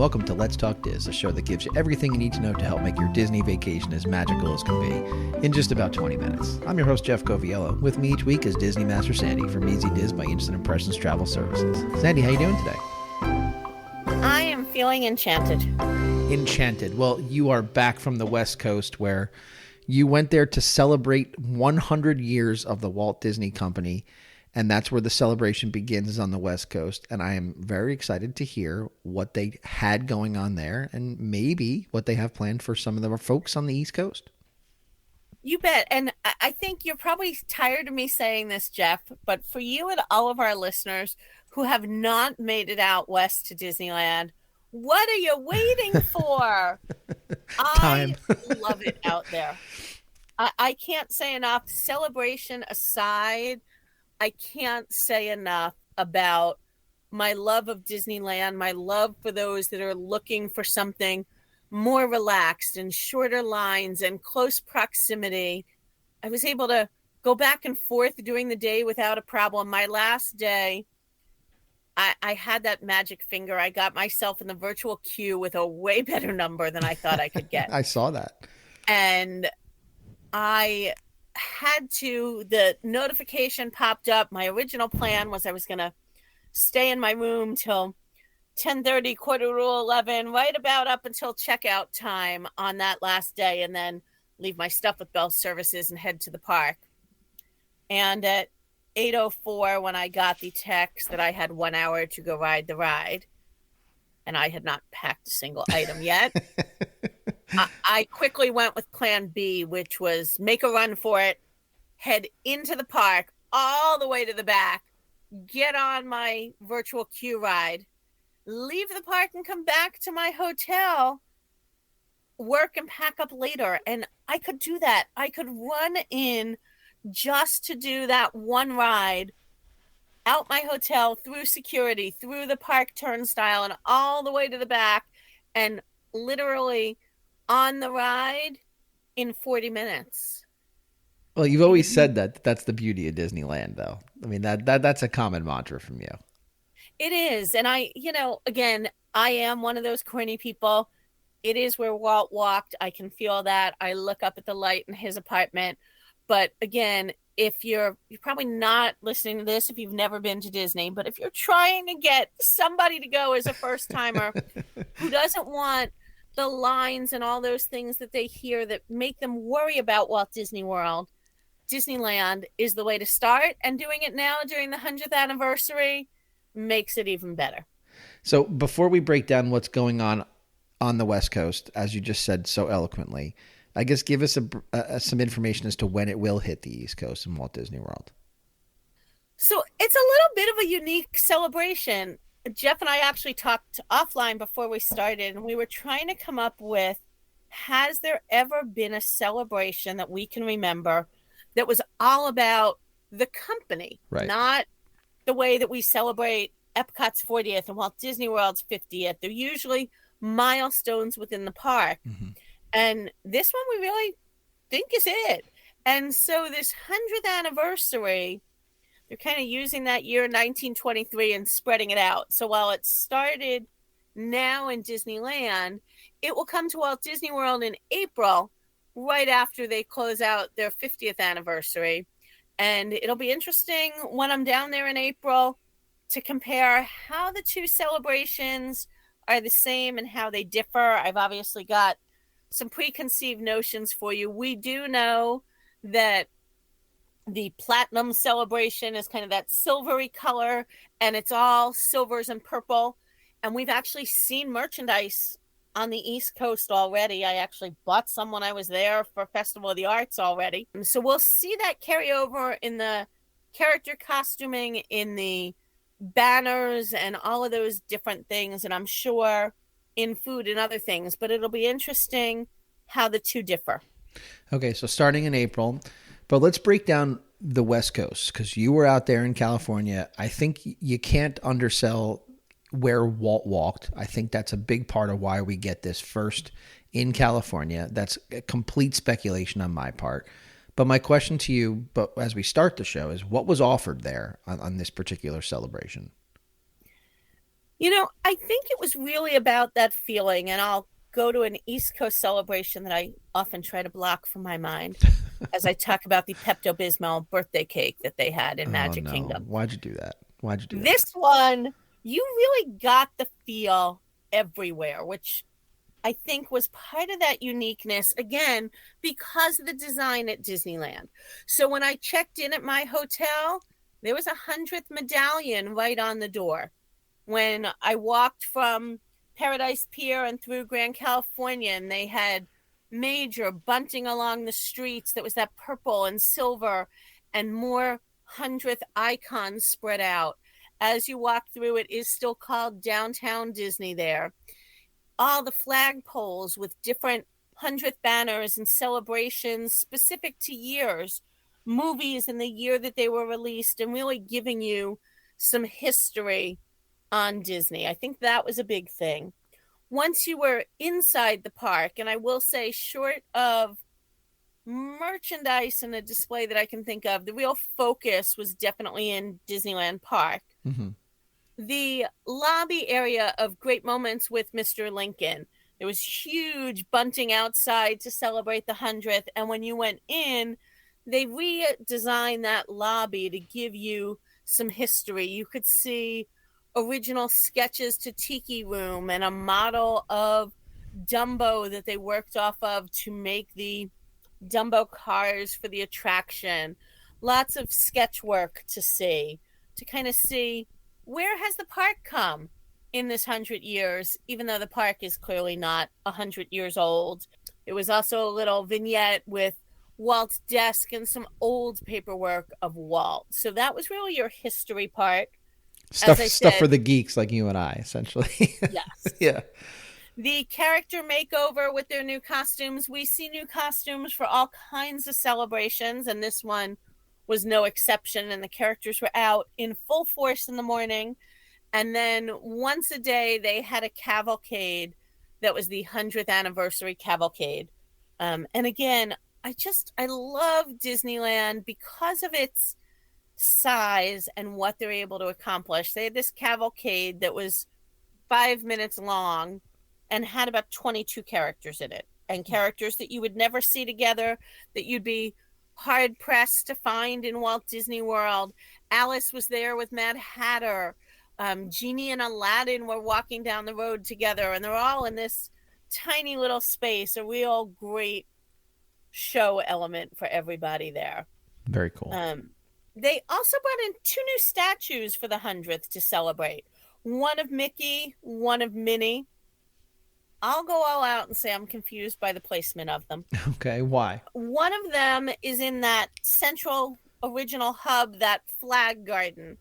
Welcome to Let's Talk Diz, a show that gives you everything you need to know to help make your Disney vacation as magical as can be in just about 20 minutes. I'm your host, Jeff Coviello. With me each week is Disney Master Sandy from Easy Diz by Instant Impressions Travel Services. Sandy, how you doing today? I am feeling enchanted. Enchanted. Well, you are back from the West Coast where you went there to celebrate 100 years of the Walt Disney Company. And that's where the celebration begins, on the West Coast. And I am very excited to hear what they had going on there and maybe what they have planned for some of the folks on the East Coast. You bet. And I think you're probably tired of me saying this, Jeff, but for you and all of our listeners who have not made it out west to Disneyland, what are you waiting for? Time. I love it out there. I can't say enough. Celebration aside, I can't say enough about my love of Disneyland, my love for those that are looking for something more relaxed and shorter lines and close proximity. I was able to go back and forth during the day without a problem. My last day, I had that magic finger. I got myself in the virtual queue with a way better number than I thought I could get. I saw that. And the notification popped up. My original plan was I was going to stay in my room till 10:30, 11:45, right about up until checkout time on that last day, and then leave my stuff with Bell Services and head to the park. And at 8:04, when I got the text that I had 1 hour to go ride the ride, and I had not packed a single item yet, I quickly went with plan B, which was make a run for it, head into the park all the way to the back, get on my virtual queue ride, leave the park and come back to my hotel, work and pack up later. And I could do that. I could run in just to do that one ride out my hotel, through security, through the park turnstile, and all the way to the back, and literally on the ride in 40 minutes. Well, you've always said that that's the beauty of Disneyland, though. I mean, that's a common mantra from you. It is. And again, I am one of those corny people. It is where Walt walked. I can feel that. I look up at the light in his apartment. But again, if you're probably not listening to this if you've never been to Disney, but if you're trying to get somebody to go as a first timer who doesn't want the lines and all those things that they hear that make them worry about Walt Disney World, Disneyland is the way to start. And doing it now during the 100th anniversary makes it even better. So before we break down what's going on the West Coast, as you just said so eloquently, I guess give us some information as to when it will hit the East Coast in Walt Disney World. So it's a little bit of a unique celebration. Jeff and I actually talked offline before we started, and we were trying to come up with, has there ever been a celebration that we can remember that was all about the company, right? Not the way that we celebrate Epcot's 40th and Walt Disney World's 50th. They're usually milestones within the park. Mm-hmm. And this one we really think is it. And so this 100th anniversary, they're kind of using that year 1923 and spreading it out. So while it started now in Disneyland, it will come to Walt Disney World in April, right after they close out their 50th anniversary. And it'll be interesting when I'm down there in April to compare how the two celebrations are the same and how they differ. I've obviously got some preconceived notions for you. We do know that the platinum celebration is kind of that silvery color, and it's all silvers and purple. And we've actually seen merchandise on the East Coast already. I actually bought some when I was there for Festival of the Arts already. And so we'll see that carry over in the character costuming, in the banners, and all of those different things. And I'm sure in food and other things, but it'll be interesting how the two differ. Okay, so starting in April, but let's break down the West Coast, because you were out there in California. I think you can't undersell where Walt walked. I think that's a big part of why we get this first in California. That's a complete speculation on my part. But my question to you, but as we start the show, is what was offered there on this particular celebration? I think it was really about that feeling, and I'll go to an East Coast celebration that I often try to block from my mind as I talk about the Pepto Bismol birthday cake that they had in Oh Magic no. Kingdom. Why'd you do that? Why'd you do that? This one, you really got the feel everywhere, which I think was part of that uniqueness, again, because of the design at Disneyland. So when I checked in at my hotel, there was a 100th medallion right on the door. When I walked from Paradise Pier and through Grand California, and they had major bunting along the streets that was that purple and silver and more 100th icons spread out. As you walk through, it is still called Downtown Disney there. All the flagpoles with different 100th banners and celebrations specific to years, movies in the year that they were released, and really giving you some history on Disney. I think that was a big thing. Once you were inside the park, and I will say, short of merchandise and a display that I can think of, the real focus was definitely in Disneyland Park. Mm-hmm. The lobby area of Great Moments with Mr. Lincoln. There was huge bunting outside to celebrate the 100th. And when you went in, they redesigned that lobby to give you some history. You could see original sketches to Tiki Room and a model of Dumbo that they worked off of to make the Dumbo cars for the attraction. Lots of sketch work to see, to kind of see where has the park come in this 100 years, even though the park is clearly not 100 years old. It was also a little vignette with Walt's desk and some old paperwork of Walt. So that was really your history part. Stuff for the geeks like you and I, essentially. Yes. Yeah. The character makeover with their new costumes. We see new costumes for all kinds of celebrations, and this one was no exception. And the characters were out in full force in the morning. And then once a day, they had a cavalcade that was the 100th anniversary cavalcade. And again, I love Disneyland because of its size and what they're able to accomplish. They had this cavalcade that was 5 minutes long and had about 22 characters in it, and characters that you would never see together, that you'd be hard pressed to find in Walt Disney World. Alice was there with Mad Hatter. Genie and Aladdin were walking down the road together, and they're all in this tiny little space, a real great show element for everybody there. Very cool. They also brought in 2 new statues for the 100th to celebrate. One of Mickey, one of Minnie. I'll go all out and say I'm confused by the placement of them. Okay, why? One of them is in that central original hub, that flag garden.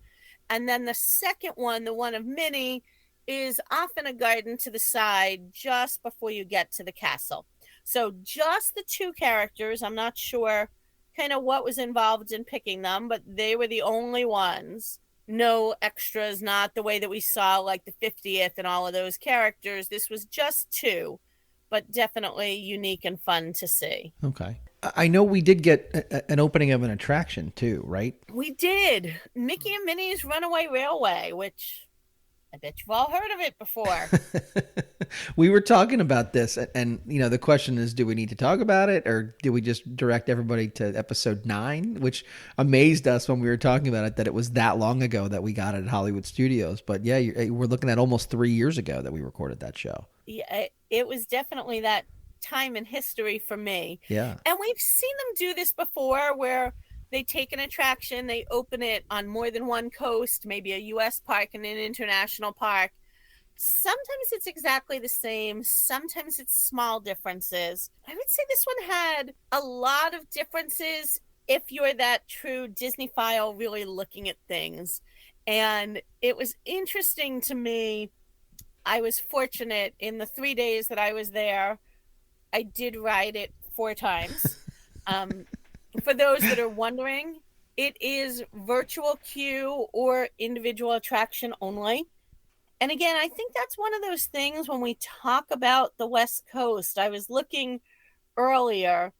And then the second one, the one of Minnie, is off in a garden to the side just before you get to the castle. So just the 2 characters. I'm not sure kind of what was involved in picking them, but they were the only ones. No extras, not the way that we saw like the 50th and all of those characters. This was just 2, but definitely unique and fun to see. Okay. I know we did get an opening of an attraction too, right? We did. Mickey and Minnie's Runaway Railway, which I bet you've all heard of it before. We were talking about this, and the question is, do we need to talk about it, or do we just direct everybody to episode 9, which amazed us when we were talking about it, that it was that long ago that we got it at Hollywood Studios. But yeah, we're looking at almost 3 years ago that we recorded that show. Yeah, it was definitely that time in history for me. Yeah. And we've seen them do this before, where they take an attraction, they open it on more than one coast, maybe a U.S. park and an international park. Sometimes it's exactly the same. Sometimes it's small differences. I would say this one had a lot of differences if you're that true Disney-phile really looking at things. And it was interesting to me. I was fortunate in the 3 days that I was there. I did ride it 4 times. For those that are wondering, it is virtual queue or individual attraction only. And again, I think that's one of those things when we talk about the West Coast. I was looking earlier,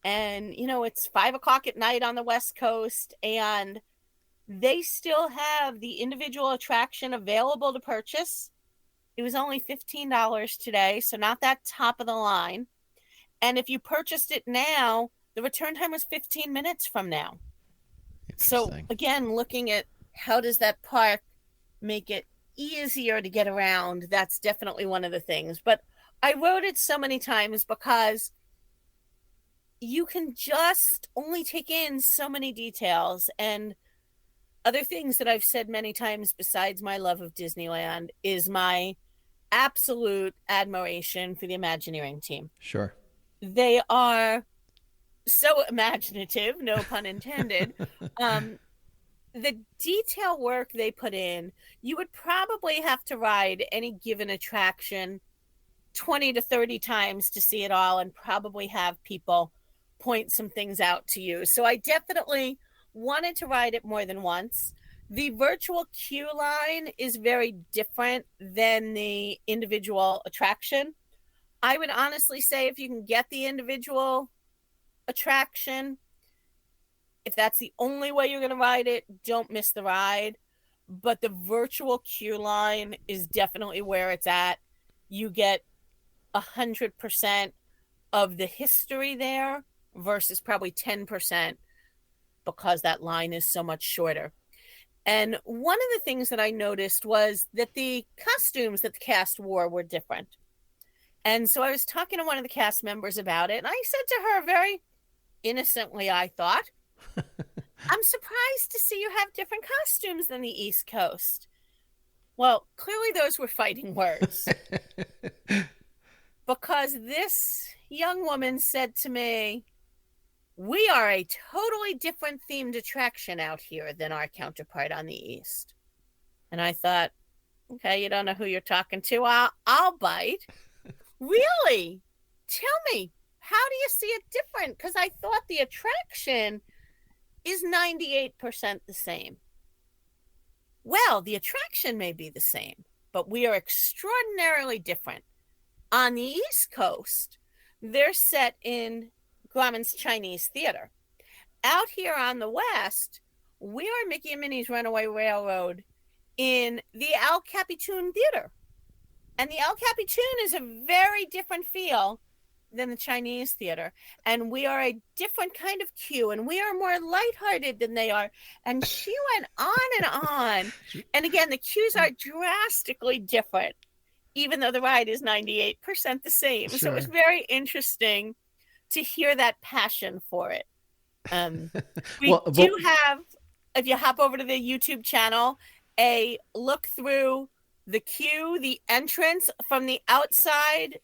and it's 5 o'clock at night on the West Coast, and They still have the individual attraction available to purchase. It was only $15 today, so not that top of the line. And if you purchased it now, the return time was 15 minutes from now. So Interesting. again, looking at how does that park make it easier to get around, that's definitely one of the things. But I wrote it so many times because you can just only take in so many details. And other things that I've said many times besides my love of Disneyland is my absolute admiration for the Imagineering team. Sure. They are so imaginative, no pun intended. The detail work they put in, you would probably have to ride any given attraction 20 to 30 times to see it all and probably have people point some things out to you. So I definitely wanted to ride it more than once. The virtual queue line is very different than the individual attraction. I would honestly say if you can get the individual attraction, if that's the only way you're going to ride it, don't miss the ride. But the virtual queue line is definitely where it's at. You get 100% of the history there versus probably 10% because that line is so much shorter. And one of the things that I noticed was that the costumes that the cast wore were different. And so I was talking to one of the cast members about it, and I said to her very innocently, I thought, I'm surprised to see you have different costumes than the East Coast. Well, clearly those were fighting words. Because this young woman said to me, we are a totally different themed attraction out here than our counterpart on the East. And I thought, okay, you don't know who you're talking to. I'll bite. Really? Tell me, how do you see it different? Because I thought the attraction is 98% the same. Well, the attraction may be the same, but we are extraordinarily different. On the East Coast, they're set in Grauman's Chinese Theater. Out here on the West, we are Mickey and Minnie's Runaway Railroad in the El Capitan Theater. And the El Capitan is a very different feel than the Chinese theater. And we are a different kind of queue, and we are more lighthearted than they are. And she went on and on. And again, the queues are drastically different, even though the ride is 98% the same. Sure. So it was very interesting to hear that passion for it. We do have, if you hop over to the YouTube channel, a look through the queue, the entrance from the outside,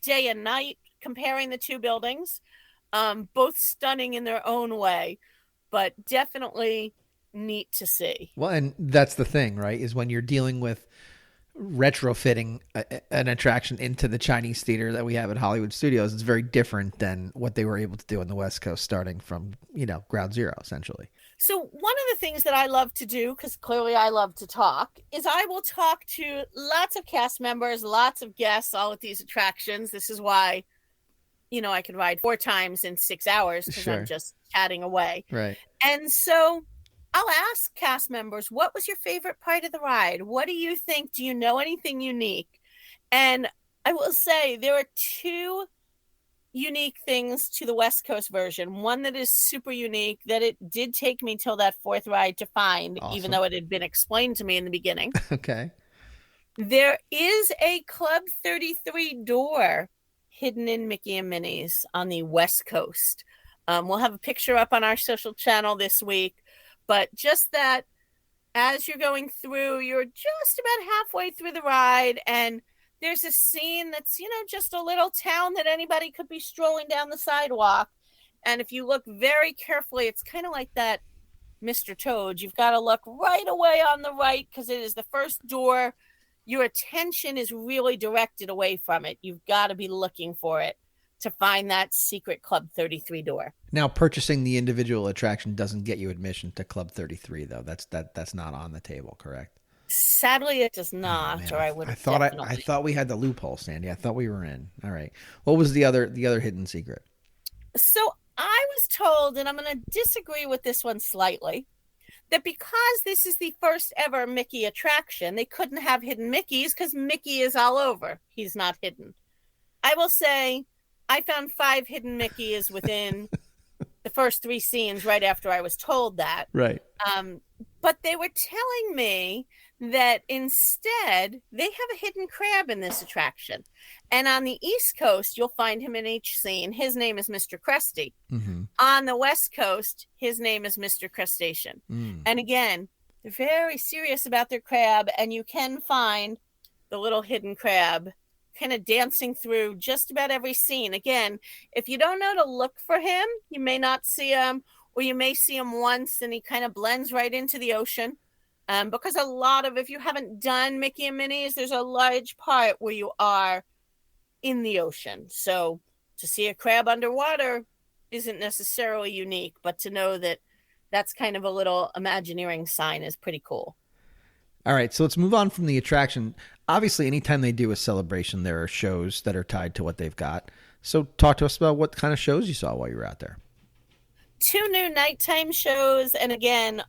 day and night, comparing the two buildings. Both stunning in their own way, but definitely neat to see. Well, and that's the thing, right? Is when you're dealing with retrofitting an attraction into the Chinese theater that we have at Hollywood Studios, it's very different than what they were able to do on the West Coast, starting from, ground zero, essentially. So one of the things that I love to do, because clearly I love to talk, is I will talk to lots of cast members, lots of guests, all at these attractions. This is why, I could ride 4 times in 6 hours because sure. I'm just chatting away. Right. And so I'll ask cast members, what was your favorite part of the ride? What do you think? Do you know anything unique? And I will say there are 2 unique things to the West Coast version. One that is super unique that it did take me till that 4th ride to find, awesome. Even though it had been explained to me in the beginning. Okay. There is a Club 33 door hidden in Mickey and Minnie's on the West Coast. We'll have a picture up on our social channel this week. But just that as you're going through, you're just about halfway through the ride, and there's a scene that's, just a little town that anybody could be strolling down the sidewalk. And if you look very carefully, it's kind of like that Mr. Toad. You've got to look right away on the right because it is the first door. Your attention is really directed away from it. You've got to be looking for it to find that secret Club 33 door. Now, purchasing the individual attraction doesn't get you admission to Club 33, though. That's not on the table, correct? Sadly, it does not. Man, or I would. I thought we had the loophole, Sandy. I thought we were in. All right. What was the other hidden secret? So I was told, and I'm going to disagree with this one slightly, that because this is the first ever Mickey attraction, they couldn't have hidden Mickeys because Mickey is all over. He's not hidden. I will say I found 5 hidden Mickeys within the first 3 scenes right after I was told that. Right. But they were telling me that instead they have a hidden crab in this attraction. And on the East Coast, you'll find him in each scene. His name is Mr. Krusty. Mm-hmm. On the West Coast, his name is Mr. Crustacean. And again, they're very serious about their crab, and you can find the little hidden crab kind of dancing through just about every scene. Again, if you don't know to look for him, you may not see him, or you may see him once and he kind of blends right into the ocean. Because a lot of, if you haven't done Mickey and Minnie's, there's a large part where you are in the ocean. So to see a crab underwater isn't necessarily unique, but to know that that's kind of a little Imagineering sign is pretty cool. All right, so let's move on from the attraction. Obviously, anytime they do a celebration, there are shows that are tied to what they've got. So talk to us about what kind of shows you saw while you were out there. 2 new nighttime shows, and again,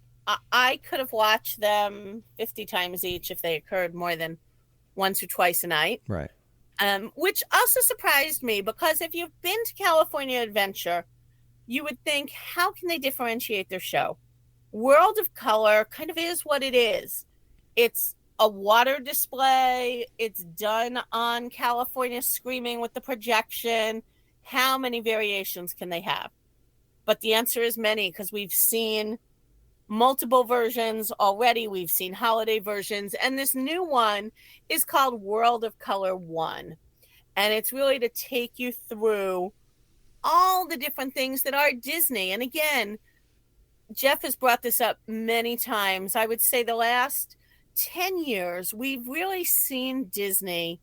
I could have watched them 50 times each if they occurred more than once or twice a night. Right. Which also surprised me, because if you've been to California Adventure, you would think, how can they differentiate their show? World of Color kind of is what it is. It's a water display. It's done on California Screaming with the projection. How many variations can they have? But the answer is many, because we've seen multiple versions already. We've seen holiday versions, and this new one is called World of Color 1. And it's really to take you through all the different things that are Disney. And again, Jeff has brought this up many times. I would say the last 10 years, we've really seen Disney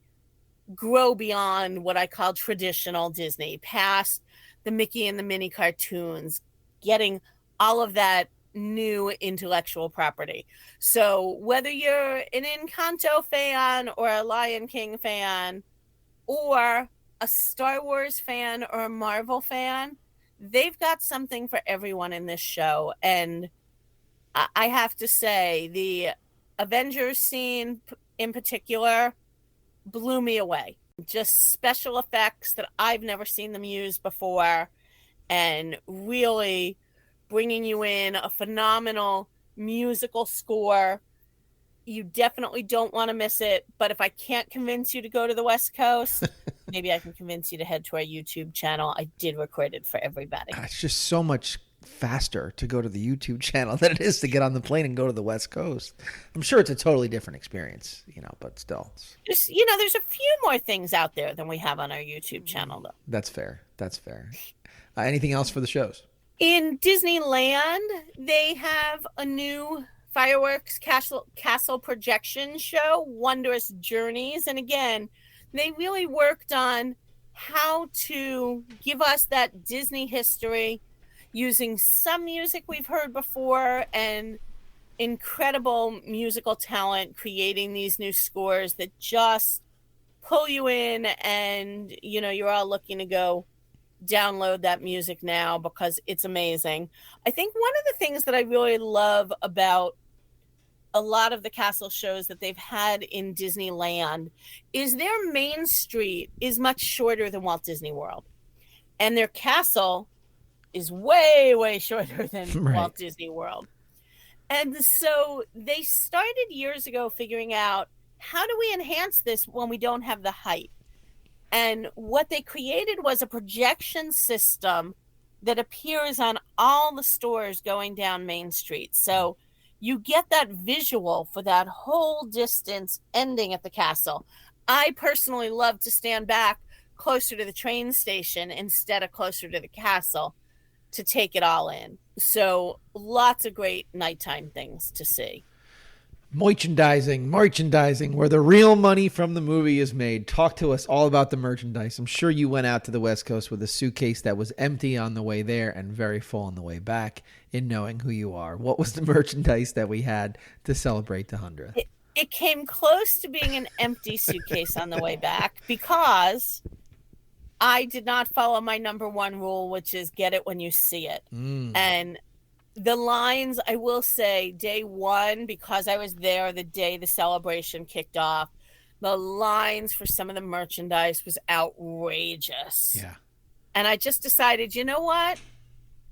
grow beyond what I call traditional Disney, past the Mickey and the Minnie cartoons, getting all of that new intellectual property. So whether you're an Encanto fan or a Lion King fan or a Star Wars fan or a Marvel fan, they've got something for everyone in this show. And I have to say, the Avengers scene in particular blew me away. Just special effects that I've never seen them use before, and really bringing you in a phenomenal musical score. You definitely don't want to miss it. But if I can't convince you to go to the West Coast, maybe I can convince you to head to our YouTube channel. I did record it for everybody. It's just so much faster to go to the YouTube channel than it is to get on the plane and go to the West Coast. I'm sure it's a totally different experience, but still. There's a few more things out there than we have on our YouTube channel, though. That's fair. Anything else for the shows? In Disneyland, they have a new fireworks castle projection show, Wondrous Journeys. And again, they really worked on how to give us that Disney history using some music we've heard before and incredible musical talent creating these new scores that just pull you in, and you're all looking to go download that music now because it's amazing. I think one of the things that I really love about a lot of the castle shows that they've had in Disneyland is their main street is much shorter than Walt Disney World, and their castle is way, way shorter than right. Walt Disney World. And so they started years ago figuring out, how do we enhance this when we don't have the height? And what they created was a projection system that appears on all the stores going down Main Street. So you get that visual for that whole distance ending at the castle. I personally love to stand back closer to the train station instead of closer to the castle to take it all in. So lots of great nighttime things to see. Merchandising, where the real money from the movie is made. Talk to us all about the merchandise. I'm sure you went out to the West Coast with a suitcase that was empty on the way there and very full on the way back, in knowing who you are. What was the merchandise that we had to celebrate the 100th? It came close to being an empty suitcase on the way back because I did not follow my number one rule, which is get it when you see it. And The lines, I will say, day one, because I was there the day the celebration kicked off, the lines for some of the merchandise was outrageous. Yeah. And I just decided, you know what?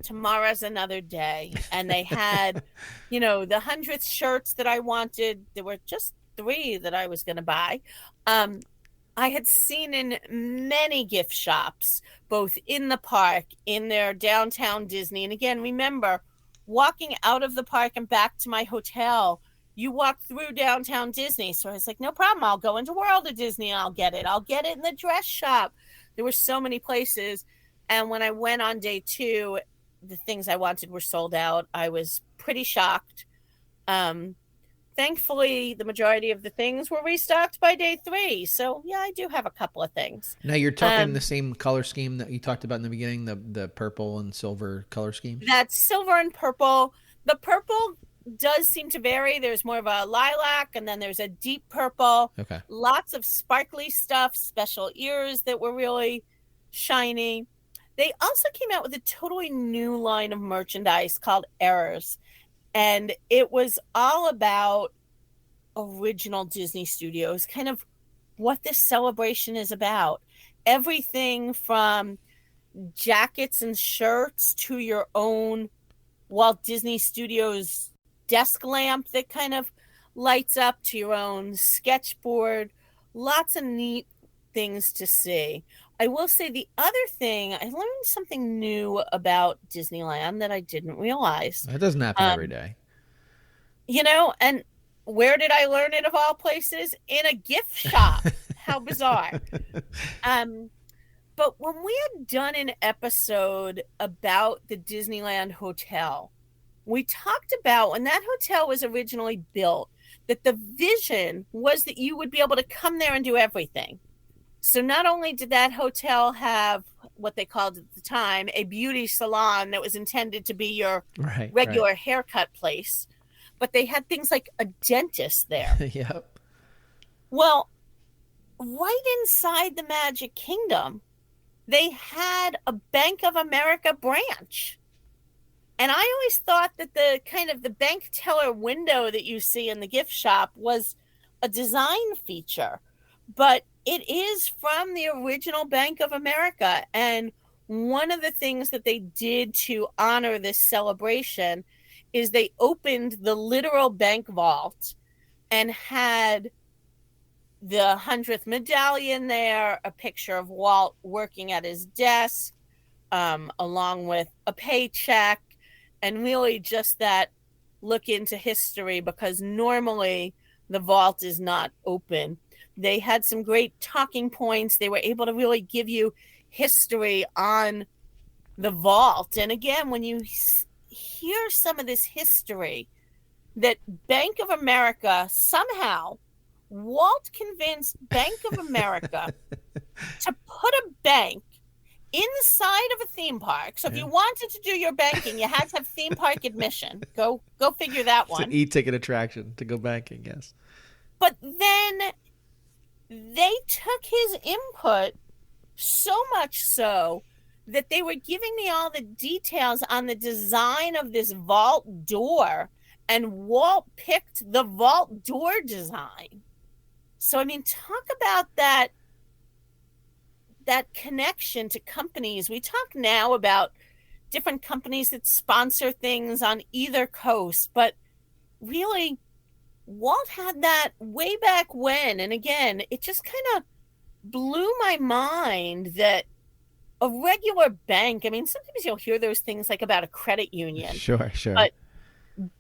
Tomorrow's another day. And they had, the 100th shirts that I wanted. There were just 3 that I was going to buy. I had seen in many gift shops, both in the park, in their downtown Disney. And again, remember, walking out of the park and back to my hotel, you walk through downtown Disney. So I was like, no problem. I'll go into World of Disney and I'll get it. I'll get it in the dress shop. There were so many places. And when I went on day 2, the things I wanted were sold out. I was pretty shocked. Thankfully, the majority of the things were restocked by day 3. So, yeah, I do have a couple of things. Now you're talking the same color scheme that you talked about in the beginning, the purple and silver color scheme? That's silver and purple. The purple does seem to vary. There's more of a lilac, and then there's a deep purple. Okay. Lots of sparkly stuff, special ears that were really shiny. They also came out with a totally new line of merchandise called Errors. And it was all about original Disney Studios, kind of what this celebration is about. Everything from jackets and shirts to your own Walt Disney Studios desk lamp that kind of lights up, to your own sketchboard. Lots of neat things to see. I will say the other thing, I learned something new about Disneyland that I didn't realize. That doesn't happen every day. And where did I learn it of all places? In a gift shop. How bizarre. But when we had done an episode about the Disneyland Hotel, we talked about when that hotel was originally built, that the vision was that you would be able to come there and do everything. So not only did that hotel have what they called at the time a beauty salon that was intended to be your regular haircut place, but they had things like a dentist there. Yep. Well, right inside the Magic Kingdom, they had a Bank of America branch. And I always thought that the kind of the bank teller window that you see in the gift shop was a design feature. But it is from the original Bank of America. And one of the things that they did to honor this celebration is they opened the literal bank vault and had the 100th medallion there, a picture of Walt working at his desk, along with a paycheck, and really just that look into history, because normally the vault is not open. They had some great talking points. They were able to really give you history on the vault. And again, when you hear some of this history, that Bank of America, somehow, Walt convinced Bank of America to put a bank inside of a theme park. So if you wanted to do your banking, you had to have theme park admission. Go figure that one. It's an e-ticket attraction to go banking, yes. But then they took his input so much so that they were giving me all the details on the design of this vault door, and Walt picked the vault door design. So, I mean, talk about that connection to companies. We talk now about different companies that sponsor things on either coast, but really, Walt had that way back when. And again, it just kind of blew my mind that a regular bank, I mean, sometimes you'll hear those things like about a credit union. Sure. But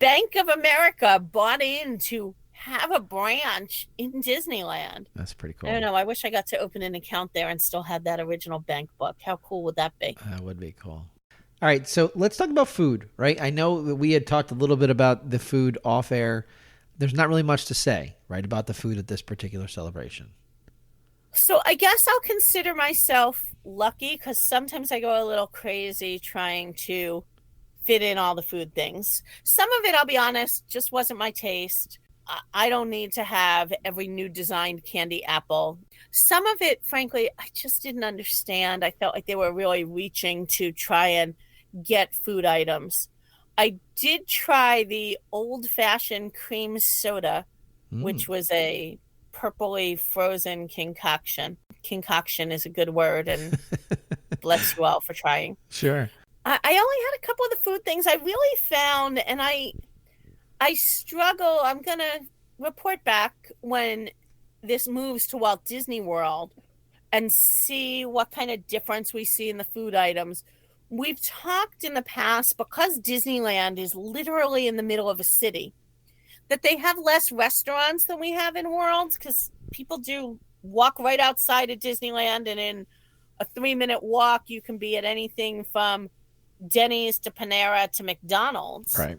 Bank of America bought in to have a branch in Disneyland. That's pretty cool. I don't know. I wish I got to open an account there and still had that original bank book. How cool would that be? That would be cool. All right. So let's talk about food, right? I know that we had talked a little bit about the food off air. There's not really much to say, right, about the food at this particular celebration. So I guess I'll consider myself lucky, because sometimes I go a little crazy trying to fit in all the food things. Some of it, I'll be honest, just wasn't my taste. I don't need to have every new designed candy apple. Some of it, frankly, I just didn't understand. I felt like they were really reaching to try and get food items. I did try the old-fashioned cream soda, which was a purpley frozen concoction. Concoction is a good word, and bless you all for trying. Sure. I only had a couple of the food things I really found, and I struggle. I'm going to report back when this moves to Walt Disney World and see what kind of difference we see in the food items. We've talked in the past, because Disneyland is literally in the middle of a city, that they have less restaurants than we have in Worlds, because people do walk right outside of Disneyland, and in a 3-minute walk, you can be at anything from Denny's to Panera to McDonald's. Right.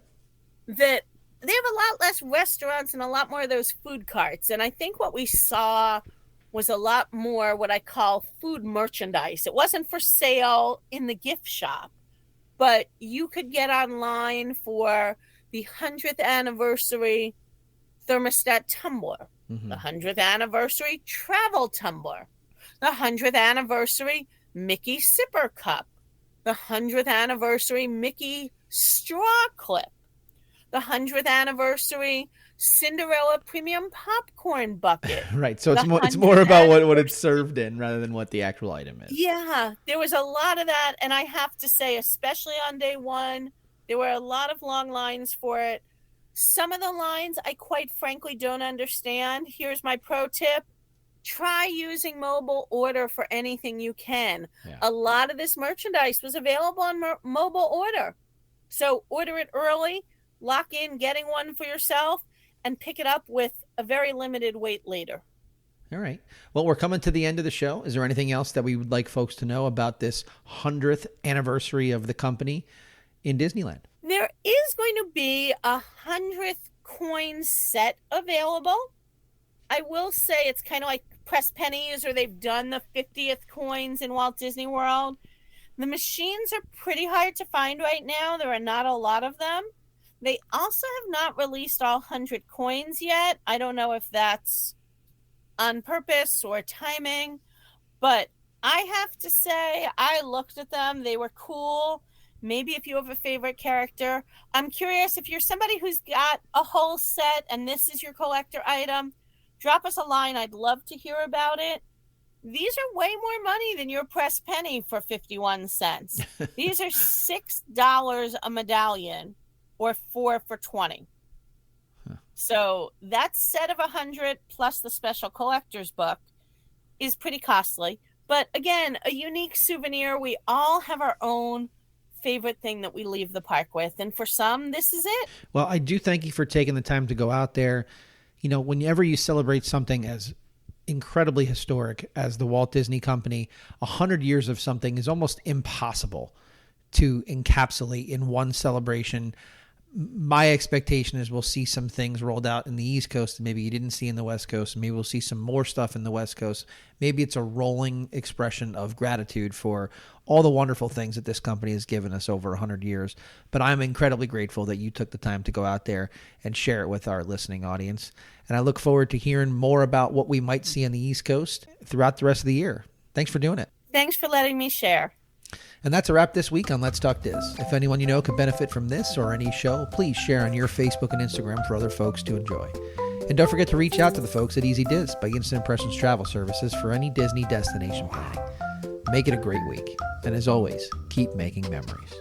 That they have a lot less restaurants and a lot more of those food carts. And I think what we saw was a lot more what I call food merchandise. It wasn't for sale in the gift shop, but you could get online for the 100th anniversary thermostat tumbler, the 100th anniversary travel tumbler, the 100th anniversary Mickey sipper cup, the 100th anniversary Mickey straw clip, the 100th anniversary Cinderella premium popcorn bucket. Right. So it's more about what it's served in rather than what the actual item is. Yeah, there was a lot of that. And I have to say, especially on day one, there were a lot of long lines for it. Some of the lines I quite frankly don't understand. Here's my pro tip. Try using mobile order for anything you can. Yeah. A lot of this merchandise was available on mobile order. So order it early, lock in getting one for yourself, and pick it up with a very limited wait later. All right. Well, we're coming to the end of the show. Is there anything else that we would like folks to know about this 100th anniversary of the company in Disneyland? There is going to be a 100th coin set available. I will say it's kind of like press pennies, or they've done the 50th coins in Walt Disney World. The machines are pretty hard to find right now. There are not a lot of them. They also have not released all 100 coins yet. I don't know if that's on purpose or timing, but I have to say I looked at them. They were cool. Maybe if you have a favorite character. I'm curious, if you're somebody who's got a whole set and this is your collector item, drop us a line. I'd love to hear about it. These are way more money than your press penny for 51 cents. These are $6 a medallion, or 4 for 20. Huh. So that set of 100 plus the special collector's book is pretty costly. But again, a unique souvenir. We all have our own favorite thing that we leave the park with. And for some, this is it. Well, I do thank you for taking the time to go out there. You know, whenever you celebrate something as incredibly historic as the Walt Disney Company, 100 years of something is almost impossible to encapsulate in one celebration. My expectation is we'll see some things rolled out in the East Coast that maybe you didn't see in the West Coast. Maybe we'll see some more stuff in the West Coast. Maybe it's a rolling expression of gratitude for all the wonderful things that this company has given us over 100 years. But I'm incredibly grateful that you took the time to go out there and share it with our listening audience. And I look forward to hearing more about what we might see on the East Coast throughout the rest of the year. Thanks for doing it. Thanks for letting me share. And that's a wrap this week on Let's Talk Diz. If anyone you know could benefit from this or any show, please share on your Facebook and Instagram for other folks to enjoy. And don't forget to reach out to the folks at Easy Diz by Instant Impressions Travel Services for any Disney destination planning. Make it a great week. And as always, keep making memories.